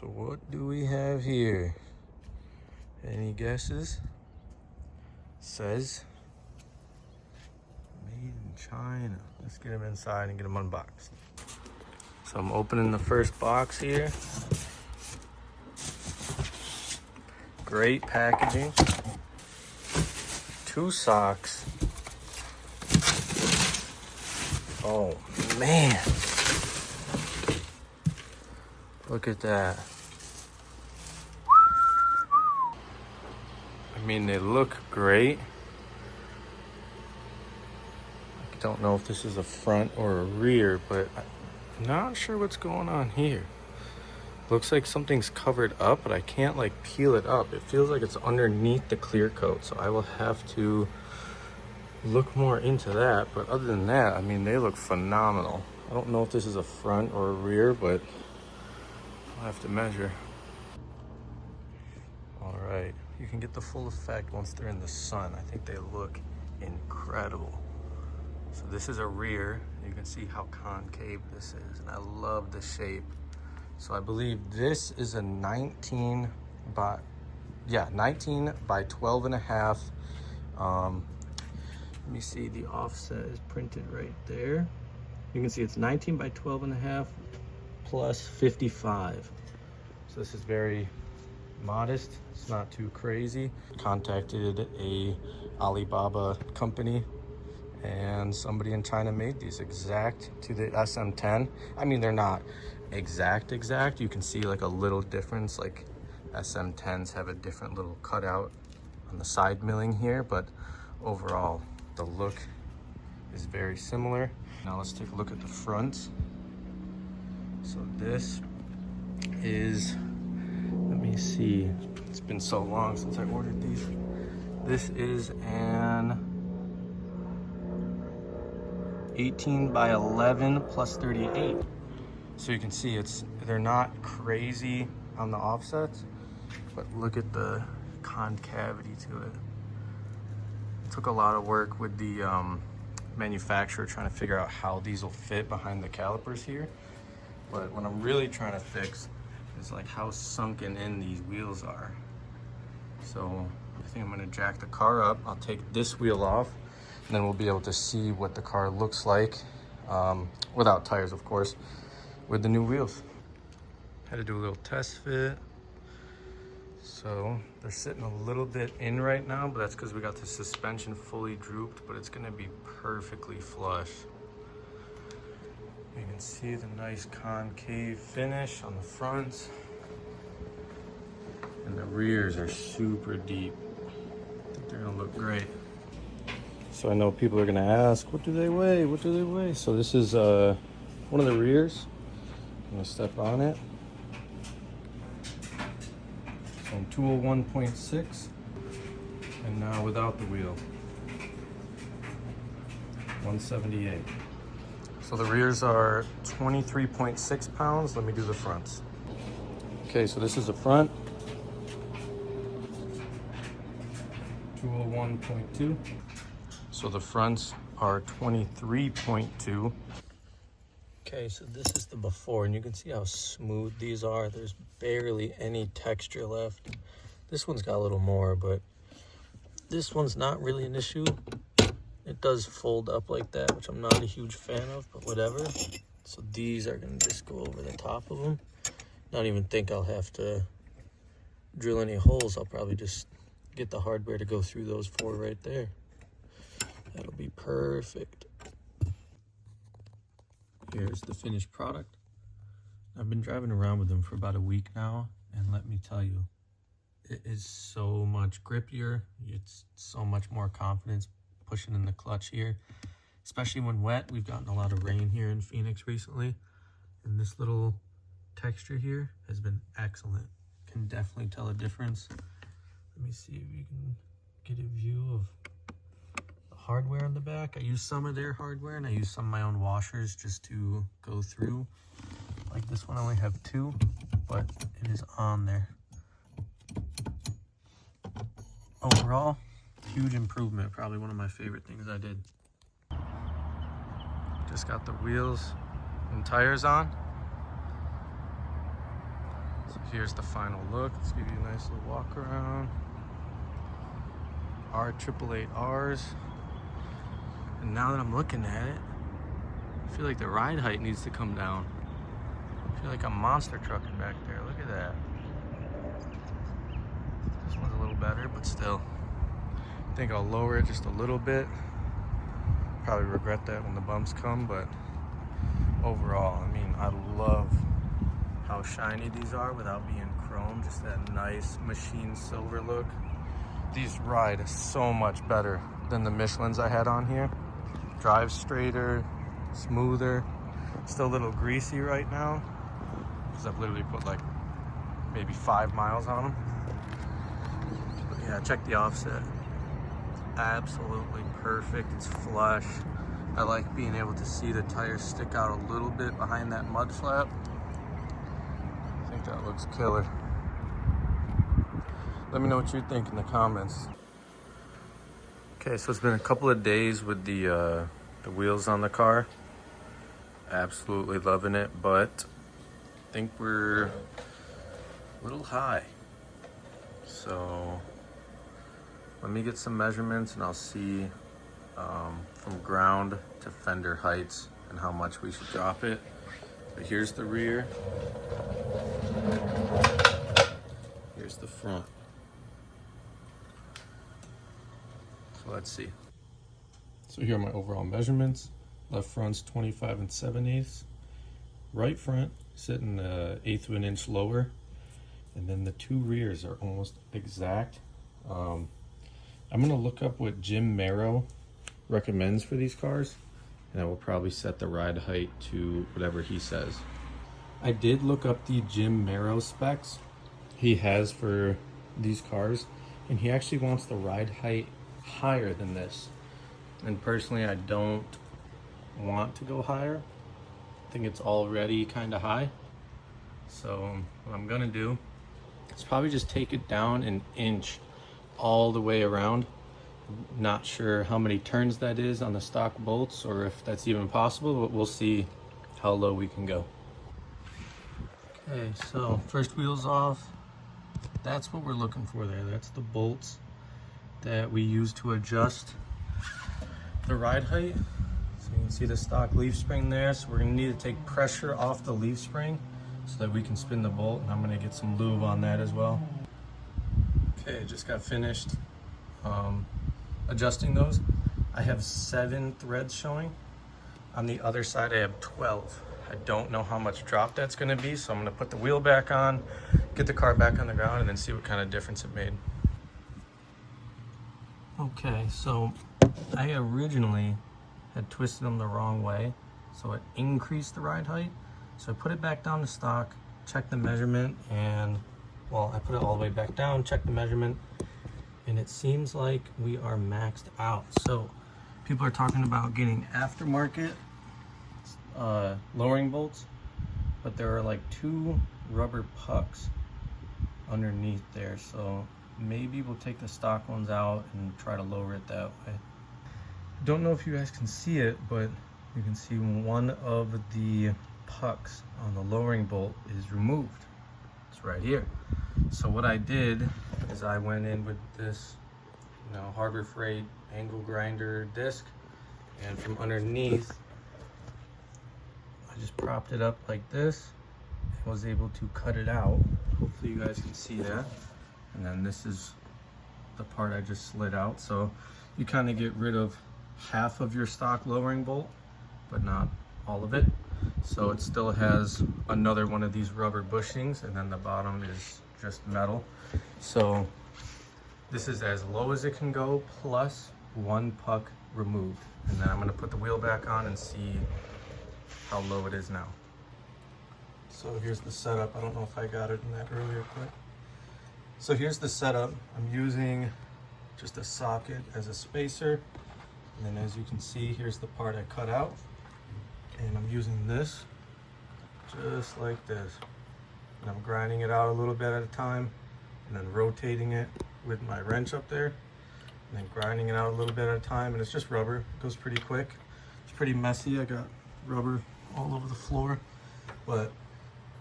So what do we have here? Any guesses? Says made in China. Let's get them inside and get them unboxed. So I'm opening the first box here. Great packaging. 2 socks. Oh man. Look at that. I mean, they look great. I don't know if this is a front or a rear, but I'm not sure what's going on here. Looks like something's covered up, but I can't like peel it up. It feels like it's underneath the clear coat, so I will have to look more into that. But other than that, I mean, they look phenomenal. I don't know if this is a front or a rear, but I'll have to measure. All right, you can get the full effect once they're in the sun. I think they look incredible. So this is a rear. You can see how concave this is, and I love the shape. So I believe this is a 19 by 12 and a half. Let me see, the offset is printed right there. You can see it's 19 by 12 and a half plus 55. So this is very modest. It's not too crazy. Contacted a Alibaba company, and somebody in China made these exact to the SM10. I mean, they're not exact. You can see like a little difference, like SM10s have a different little cutout on the side milling here, but overall the look is very similar. Now let's take a look at the front. So this is, let me see, it's been so long since I ordered these. This is an 18 by 11 plus 38. So you can see they're not crazy on the offsets, but look at the concavity to it. It took a lot of work with the manufacturer trying to figure out how these will fit behind the calipers here. But what I'm really trying to fix is like how sunken in these wheels are. So I think I'm gonna jack the car up. I'll take this wheel off, and then we'll be able to see what the car looks like, without tires, of course, with the new wheels. Had to do a little test fit. So they're sitting a little bit in right now, but that's because we got the suspension fully drooped, but it's gonna be perfectly flush. You can see the nice concave finish on the front. And the rears are super deep. I think they're gonna look great. So I know people are gonna ask, what do they weigh? What do they weigh? So this is one of the rears. I'm gonna step on it. So 201.6, and now without the wheel, 178. So the rears are 23.6 pounds. Let me do the fronts. Okay, so this is the front. 201.2. So the fronts are 23.2. Okay, so this is the before, and you can see how smooth these are. There's barely any texture left. This one's got a little more, but this one's not really an issue. It does fold up like that, which I'm not a huge fan of, but whatever. So these are gonna just go over the top of them. Not even think I'll have to drill any holes. I'll probably just get the hardware to go through those 4 right there. That'll be perfect. Here's the finished product. I've been driving around with them for about a week now, and let me tell you, it is so much grippier. It's so much more confidence pushing in the clutch here, especially when wet. We've gotten a lot of rain here in Phoenix recently, and this little texture here has been excellent. Can definitely tell a difference. Let me see if you can get a view of the hardware on the back. I use some of their hardware, and I use some of my own washers just to go through. Like this one, I only have 2, but it is on there. Overall, huge improvement. Probably one of my favorite things I did. Just got the wheels and tires on. So here's the final look. Let's give you a nice little walk around. R888Rs. And now that I'm looking at it, I feel like the ride height needs to come down. I feel like I'm monster trucking back there. Look at that. This one's a little better, but still. I think I'll lower it just a little bit. Probably regret that when the bumps come, but overall, I mean, I love how shiny these are without being chrome. Just that nice machine silver look. These ride so much better than the Michelins I had on here. Drive straighter, smoother. Still a little greasy right now because I've literally put like maybe 5 miles on them. But yeah, check the offset. Absolutely perfect. It's flush. I like being able to see the tires stick out a little bit behind that mud flap. I think that looks killer. Let me know what you think in the comments. Okay, so it's been a couple of days with the wheels on the car. Absolutely loving it, but I think we're a little high. So let me get some measurements and I'll see from ground to fender heights and how much we should drop it. But here's the rear. Here's the front. So let's see. So here are my overall measurements. Left front's 25 7/8. Right front sitting 1/8 of an inch lower. And then the two rears are almost exact. I'm gonna look up what Jim Merrow recommends for these cars, and I will probably set the ride height to whatever he says. I did look up the Jim Merrow specs he has for these cars, and he actually wants the ride height higher than this. And personally, I don't want to go higher. I think it's already kind of high. So what I'm gonna do is probably just take it down an inch all the way around. Not sure how many turns that is on the stock bolts or if that's even possible, but we'll see how low we can go. Okay, so first wheel's off. That's what we're looking for there. That's the bolts that we use to adjust the ride height. So you can see the stock leaf spring there. So we're gonna need to take pressure off the leaf spring so that we can spin the bolt, and I'm gonna get some lube on that as well. Okay, just got finished adjusting those. I have 7 threads showing. On the other side I have 12. I don't know how much drop that's gonna be, so I'm gonna put the wheel back on, get the car back on the ground, and then see what kind of difference it made. Okay, so I originally had twisted them the wrong way, so it increased the ride height. So I put it back down to stock, checked the measurement, and well, I put it all the way back down, checked the measurement, and it seems like we are maxed out. So people are talking about getting aftermarket lowering bolts, but there are like 2 rubber pucks underneath there. So maybe we'll take the stock ones out and try to lower it that way. Don't know if you guys can see it, but you can see one of the pucks on the lowering bolt is removed. It's right here. So what I did is I went in with this, Harbor Freight angle grinder disc, and from underneath I just propped it up like this and was able to cut it out. Hopefully you guys can see that. And then this is the part I just slid out. So you kind of get rid of half of your stock lowering bolt, but not all of it. So it still has another one of these rubber bushings, and then the bottom is just metal. So this is as low as it can go, plus 1 puck removed. And then I'm gonna put the wheel back on and see how low it is now. So here's the setup. I don't know if I got it in that earlier clip. So here's the setup. I'm using just a socket as a spacer. And then as you can see, here's the part I cut out. And I'm using this just like this. And I'm grinding it out a little bit at a time, and then rotating it with my wrench up there, and then grinding it out a little bit at a time. And it's just rubber. It goes pretty quick. It's pretty messy. I got rubber all over the floor, but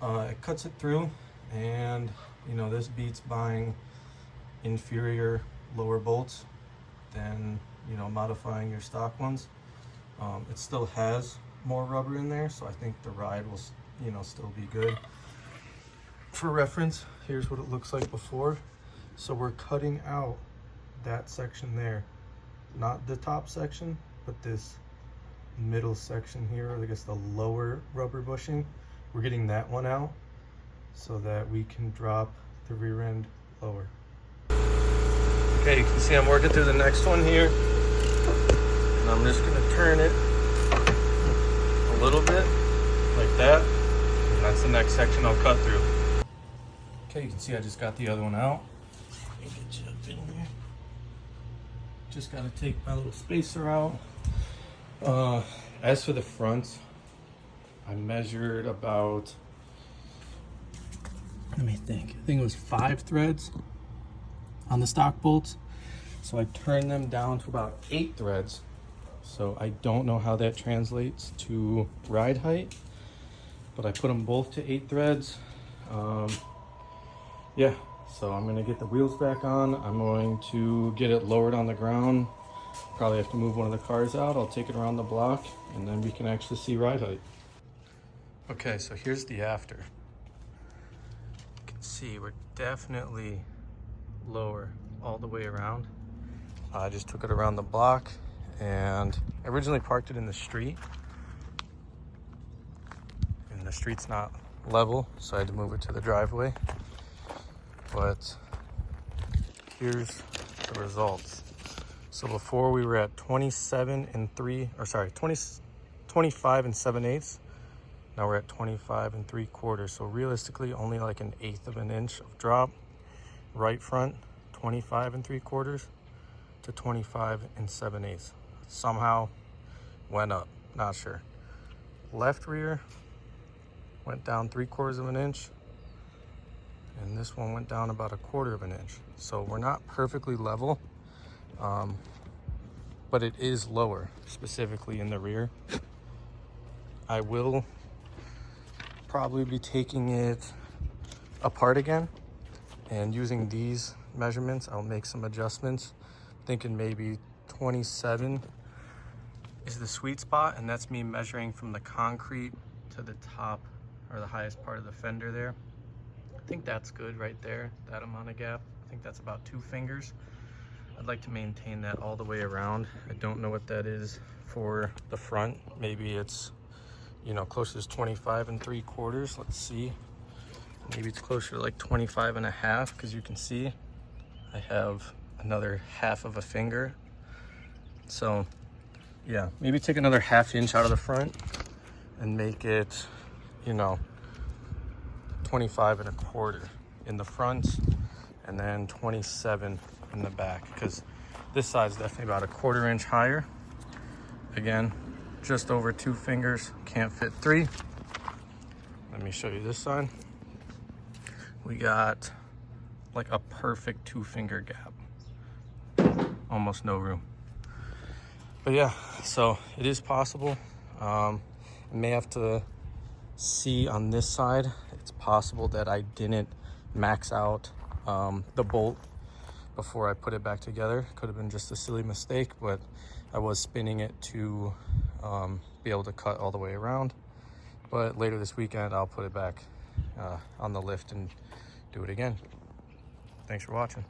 it cuts it through, And you know, this beats buying inferior lower bolts than, you know, modifying your stock ones. It still has more rubber in there, so I think the ride will, you know, still be good. For reference, here's what it looks like before. So we're cutting out that section there, not the top section, but this middle section here, or I guess the lower rubber bushing. We're getting that one out so that we can drop the rear end lower. Okay, you can see I'm working through the next one here, and I'm just gonna turn it a little bit like that, and that's the next section I'll cut through. Okay, you can see I just got the other one out. Let me get you up in here. Just gotta take my little spacer out. As for the front, I measured about, let me think, I think it was 5 threads on the stock bolts. So I turned them down to about 8 threads. So I don't know how that translates to ride height, but I put them both to 8 threads. Yeah, so I'm gonna get the wheels back on. I'm going to get it lowered on the ground. Probably have to move one of the cars out. I'll take it around the block, and then we can actually see ride height. Okay, so here's the after. You can see we're definitely lower all the way around. I just took it around the block, and I originally parked it in the street, and the street's not level, so I had to move it to the driveway. But here's the results. So before we were at 25 and 7/8. Now we're at 25 3/4. So realistically, only like 1/8 of an inch of drop. Right front, 25 3/4 to 25 7/8. Somehow went up, not sure. Left rear went down 3/4 of an inch, and this one went down about 1/4 of an inch. So we're not perfectly level, but it is lower, specifically in the rear. I will probably be taking it apart again, and using these measurements, I'll make some adjustments. Thinking maybe 27 is the sweet spot, and that's me measuring from the concrete to the top, or the highest part of the fender there. I think that's good right there, that amount of gap. I think that's about 2 fingers. I'd like to maintain that all the way around. I don't know what that is for the front. Maybe it's, you know, closer to 25 3/4. Let's see. Maybe it's closer to like 25 1/2, because you can see I have another 1/2 of a finger. So yeah, maybe take another 1/2 inch out of the front and make it, you know, 25 1/4 in the front, and then 27 in the back, because this side's definitely about 1/4 inch higher. Again, just over 2 fingers, can't fit 3. Let me show you this side. We got like a perfect 2 finger gap, almost no room. But yeah, so it is possible. I may have to see on this side. It's possible that I didn't max out the bolt before I put it back together. Could have been just a silly mistake, but I was spinning it to be able to cut all the way around. But later this weekend, I'll put it back on the lift and do it again. Thanks for watching.